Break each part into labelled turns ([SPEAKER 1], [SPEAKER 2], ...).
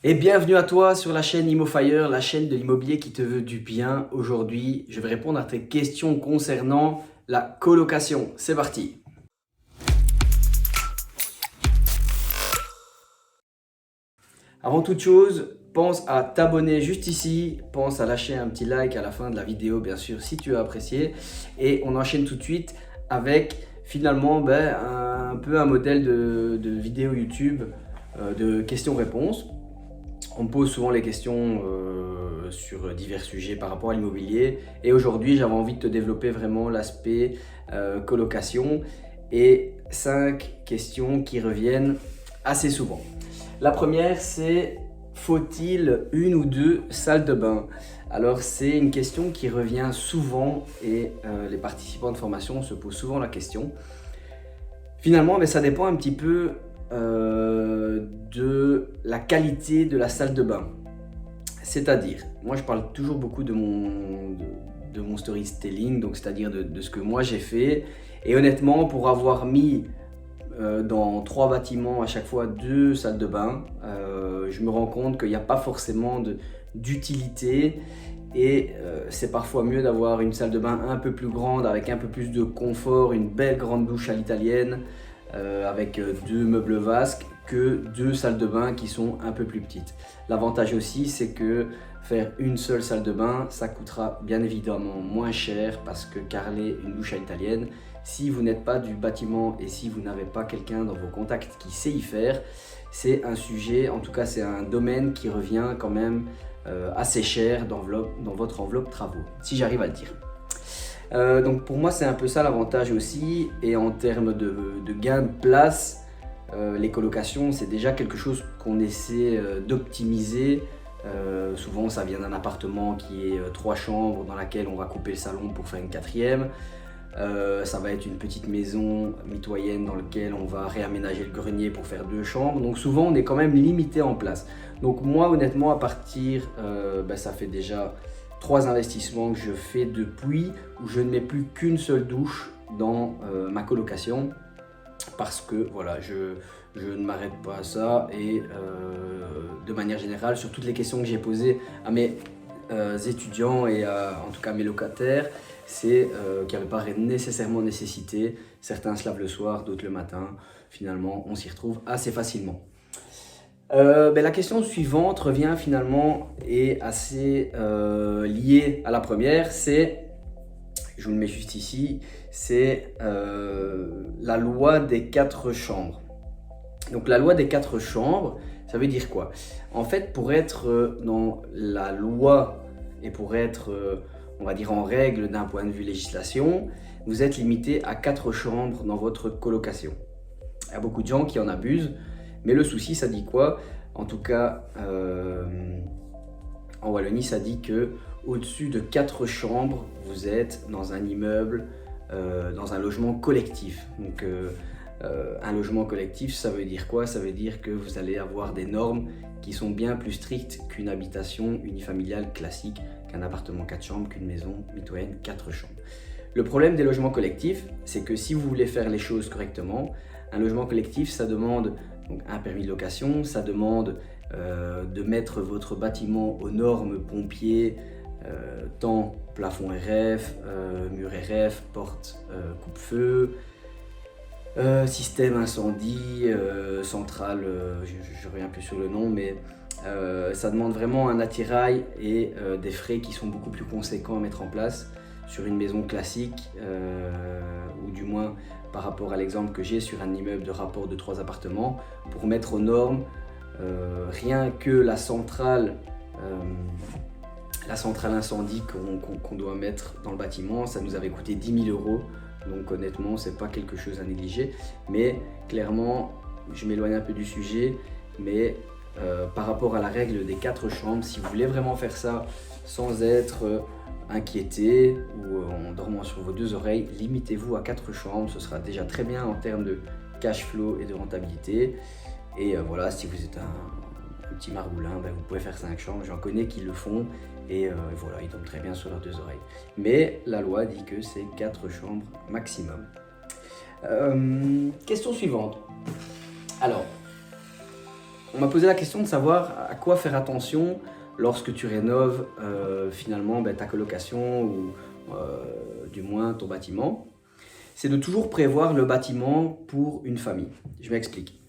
[SPEAKER 1] Et bienvenue à toi sur la chaîne ImmoFire, la chaîne de l'immobilier qui te veut du bien. Aujourd'hui, je vais répondre à tes questions concernant la colocation. C'est parti. Avant toute chose, pense à t'abonner juste ici, pense à lâcher un petit like à la fin de la vidéo bien sûr si tu as apprécié. Et on enchaîne tout de suite avec finalement un peu un modèle de vidéo YouTube de questions-réponses. On me pose souvent les questions sur divers sujets par rapport à l'immobilier et aujourd'hui j'avais envie de te développer vraiment l'aspect colocation et 5 questions qui reviennent assez souvent. La première c'est: faut-il une ou deux salles de bain? Alors c'est une question qui revient souvent et les participants de formation se posent souvent la question. Finalement, mais ça dépend un petit peu de la qualité de la salle de bain. C'est-à-dire, moi je parle toujours beaucoup de mon storytelling, donc c'est-à-dire de ce que moi j'ai fait. Et honnêtement, pour avoir mis dans 3 bâtiments à chaque fois 2 salles de bain, je me rends compte qu'il n'y a pas forcément d'utilité. Et c'est parfois mieux d'avoir une salle de bain un peu plus grande, avec un peu plus de confort, une belle grande douche à l'italienne, avec 2 meubles vasques, que 2 salles de bain qui sont un peu plus petites. L'avantage aussi, c'est que faire une seule salle de bain, ça coûtera bien évidemment moins cher parce que carreler une douche à l'italienne, si vous n'êtes pas du bâtiment et si vous n'avez pas quelqu'un dans vos contacts qui sait y faire, c'est un sujet, en tout cas c'est un domaine qui revient quand même assez cher dans votre enveloppe travaux, si j'arrive à le dire. Donc pour moi c'est un peu ça l'avantage aussi, et en termes de gain de place, les colocations c'est déjà quelque chose qu'on essaie d'optimiser. Souvent ça vient d'un appartement qui est 3 chambres dans laquelle on va couper le salon pour faire une 4e. Ça va être une petite maison mitoyenne dans laquelle on va réaménager le grenier pour faire 2 chambres. Donc souvent on est quand même limité en place. Donc moi honnêtement à partir, ça fait déjà 3 investissements que je fais depuis où je ne mets plus qu'une seule douche dans ma colocation. Parce que voilà, je ne m'arrête pas à ça et de manière générale sur toutes les questions que j'ai posées à mes étudiants et en tout cas mes locataires, c'est qu'il n'y avait pas nécessairement nécessité. Certains se lavent le soir, d'autres le matin. Finalement, on s'y retrouve assez facilement. La question suivante revient finalement et assez liée à la première. C'est, je vous le mets juste ici, c'est la loi des 4 chambres. Donc la loi des 4 chambres, ça veut dire quoi? En fait, pour être dans la loi et pour être, on va dire, en règle d'un point de vue législation, vous êtes limité à 4 chambres dans votre colocation. Il y a beaucoup de gens qui en abusent, mais le souci, ça dit quoi? En tout cas, en Wallonie, ça dit que au-dessus de 4 chambres, vous êtes dans un immeuble, dans un logement collectif. Donc, un logement collectif, ça veut dire quoi? Ça veut dire que vous allez avoir des normes qui sont bien plus strictes qu'une habitation unifamiliale classique, qu'un appartement 4 chambres, qu'une maison mitoyenne 4 chambres. Le problème des logements collectifs, c'est que si vous voulez faire les choses correctement, un logement collectif, ça demande donc un permis de location, ça demande de mettre votre bâtiment aux normes pompiers, temps plafond RF, mur RF, porte coupe-feu, système incendie, centrale, je reviens plus sur le nom, mais ça demande vraiment un attirail et des frais qui sont beaucoup plus conséquents à mettre en place sur une maison classique, ou du moins par rapport à l'exemple que j'ai sur un immeuble de rapport de 3 appartements. Pour mettre aux normes, rien que la centrale incendie qu'on doit mettre dans le bâtiment, ça nous avait coûté 10 000 €. Donc honnêtement, c'est pas quelque chose à négliger. Mais clairement, je m'éloigne un peu du sujet, mais par rapport à la règle des 4 chambres, si vous voulez vraiment faire ça sans être inquiété ou en dormant sur vos 2 oreilles, limitez-vous à 4 chambres, ce sera déjà très bien en termes de cash flow et de rentabilité. Et voilà, si vous êtes un petit margoulin, vous pouvez faire 5 chambres, j'en connais qui le font et voilà, ils dorment très bien sur leurs 2 oreilles. Mais la loi dit que c'est 4 chambres maximum. Question suivante. Alors, on m'a posé la question de savoir à quoi faire attention lorsque tu rénoves finalement ta colocation ou du moins ton bâtiment. C'est de toujours prévoir le bâtiment pour une famille. Je m'explique.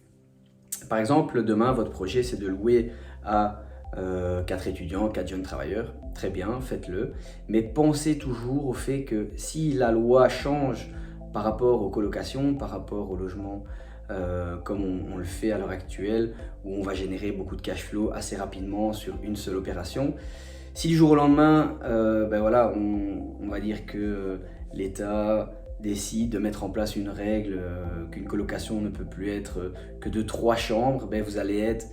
[SPEAKER 1] Par exemple, demain, votre projet, c'est de louer à 4 étudiants, 4 jeunes travailleurs. Très bien, faites-le. Mais pensez toujours au fait que si la loi change par rapport aux colocations, par rapport au logement, comme on le fait à l'heure actuelle, où on va générer beaucoup de cash flow assez rapidement sur une seule opération, si du jour au lendemain, voilà, on va dire que l'État décide de mettre en place une règle qu'une colocation ne peut plus être que de 3 chambres, vous allez être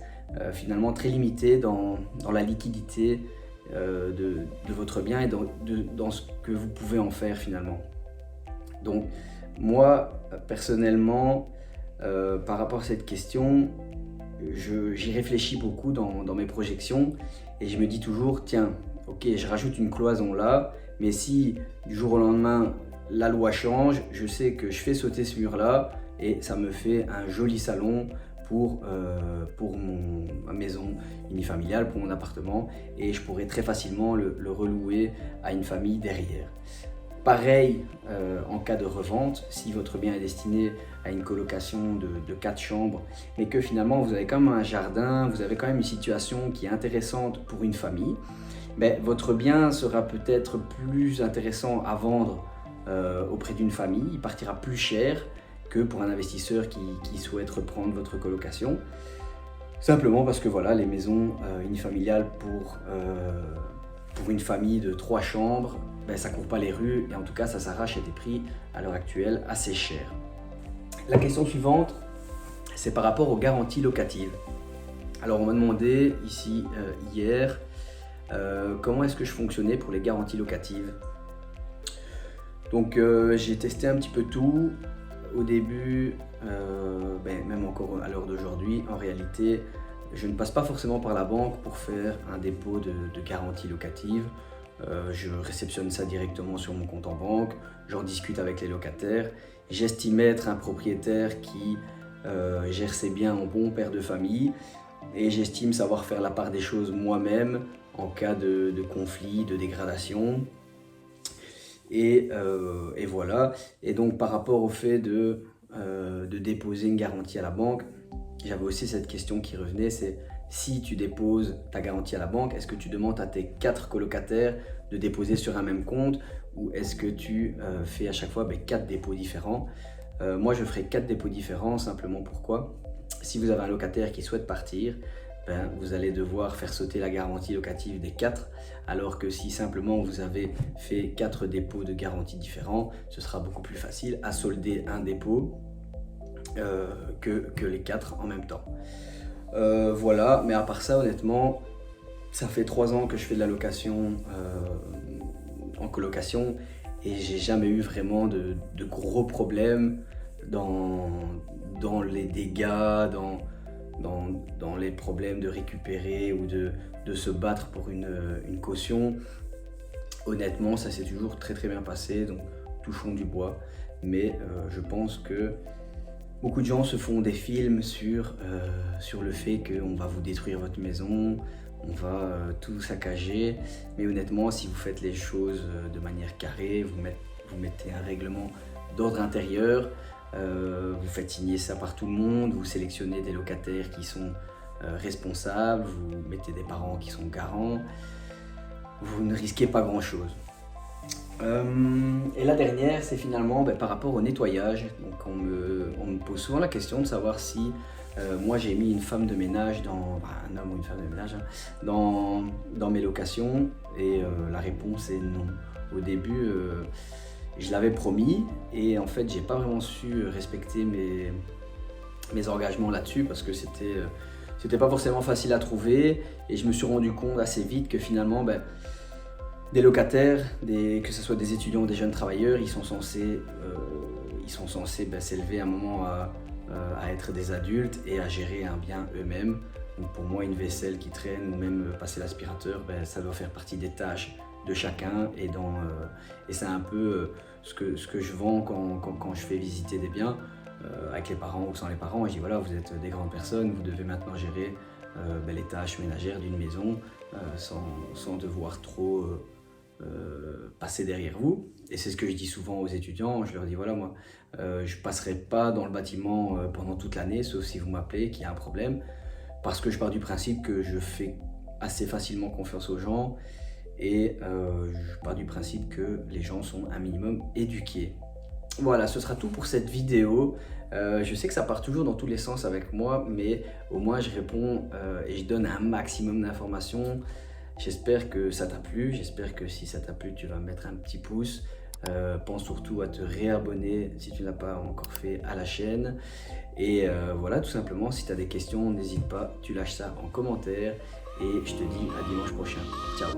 [SPEAKER 1] finalement très limité dans la liquidité de votre bien et dans ce que vous pouvez en faire finalement. Donc moi personnellement, par rapport à cette question, j'y réfléchis beaucoup dans mes projections et je me dis toujours, tiens, ok, je rajoute une cloison là, mais si du jour au lendemain la loi change, je sais que je fais sauter ce mur là et ça me fait un joli salon pour ma maison unifamiliale, pour mon appartement, et je pourrais très facilement le relouer à une famille derrière. Pareil en cas de revente, si votre bien est destiné à une colocation de 4 chambres, mais que finalement vous avez quand même un jardin, vous avez quand même une situation qui est intéressante pour une famille, votre bien sera peut-être plus intéressant à vendre auprès d'une famille, il partira plus cher que pour un investisseur qui souhaite reprendre votre colocation. Simplement parce que voilà, les maisons unifamiliales pour une famille de 3 chambres, ça ne court pas les rues et en tout cas ça s'arrache à des prix à l'heure actuelle assez chers. La question suivante, c'est par rapport aux garanties locatives. Alors on m'a demandé ici hier comment est-ce que je fonctionnais pour les garanties locatives. Donc j'ai testé un petit peu tout. Au début, même encore à l'heure d'aujourd'hui, en réalité, je ne passe pas forcément par la banque pour faire un dépôt de garantie locative. Je réceptionne ça directement sur mon compte en banque, j'en discute avec les locataires. J'estime être un propriétaire qui gère ses biens en bon père de famille et j'estime savoir faire la part des choses moi-même en cas de conflit, de dégradation. Et voilà. Et donc par rapport au fait de déposer une garantie à la banque, j'avais aussi cette question qui revenait, c'est si tu déposes ta garantie à la banque, est-ce que tu demandes à tes 4 colocataires de déposer sur un même compte ou est-ce que tu fais à chaque fois 4 dépôts différents? Moi je ferai 4 dépôts différents, simplement pourquoi? Si vous avez un locataire qui souhaite partir, vous allez devoir faire sauter la garantie locative des 4, alors que si simplement vous avez fait 4 dépôts de garantie différents, ce sera beaucoup plus facile à solder un dépôt que les 4 en même temps. Voilà, mais à part ça, honnêtement, ça fait 3 ans que je fais de la location en colocation et j'ai jamais eu vraiment de gros problèmes dans les dégâts, dans les problèmes de récupérer ou de se battre pour une caution. Honnêtement, ça s'est toujours très très bien passé, donc touchons du bois. Mais je pense que beaucoup de gens se font des films sur le fait qu'on va vous détruire votre maison, on va tout saccager. Mais honnêtement, si vous faites les choses de manière carrée, vous mettez un règlement d'ordre intérieur, vous faites signer ça par tout le monde, vous sélectionnez des locataires qui sont responsables, vous mettez des parents qui sont garants, vous ne risquez pas grand chose. Et la dernière, c'est finalement par rapport au nettoyage. Donc on me pose souvent la question de savoir si moi j'ai mis une femme de ménage un homme ou une femme de ménage dans mes locations, et la réponse est non. Au début, je l'avais promis et en fait j'ai pas vraiment su respecter mes engagements là-dessus parce que c'était pas forcément facile à trouver, et je me suis rendu compte assez vite que finalement des locataires, que ce soit des étudiants ou des jeunes travailleurs, ils sont censés s'élever à un moment à être des adultes et à gérer un bien eux-mêmes. Donc pour moi, une vaisselle qui traîne ou même passer l'aspirateur, ça doit faire partie des tâches de chacun, et c'est un peu ce que je vends quand je fais visiter des biens. avec les parents ou sans les parents. Et je dis voilà, vous êtes des grandes personnes, vous devez maintenant gérer les tâches ménagères d'une maison sans devoir trop passer derrière vous. Et c'est ce que je dis souvent aux étudiants. Je leur dis voilà, moi, je passerai pas dans le bâtiment pendant toute l'année, sauf si vous m'appelez, qu'il y a un problème, parce que je pars du principe que je fais assez facilement confiance aux gens et je pars du principe que les gens sont un minimum éduqués. Voilà, ce sera tout pour cette vidéo. Je sais que ça part toujours dans tous les sens avec moi, mais au moins je réponds et je donne un maximum d'informations. J'espère que ça t'a plu, j'espère que si ça t'a plu, tu vas mettre un petit pouce. Pense surtout à te réabonner si tu n'as pas encore fait à la chaîne. Et voilà, tout simplement, si tu as des questions, n'hésite pas, tu lâches ça en commentaire. Et je te dis à dimanche prochain. Ciao!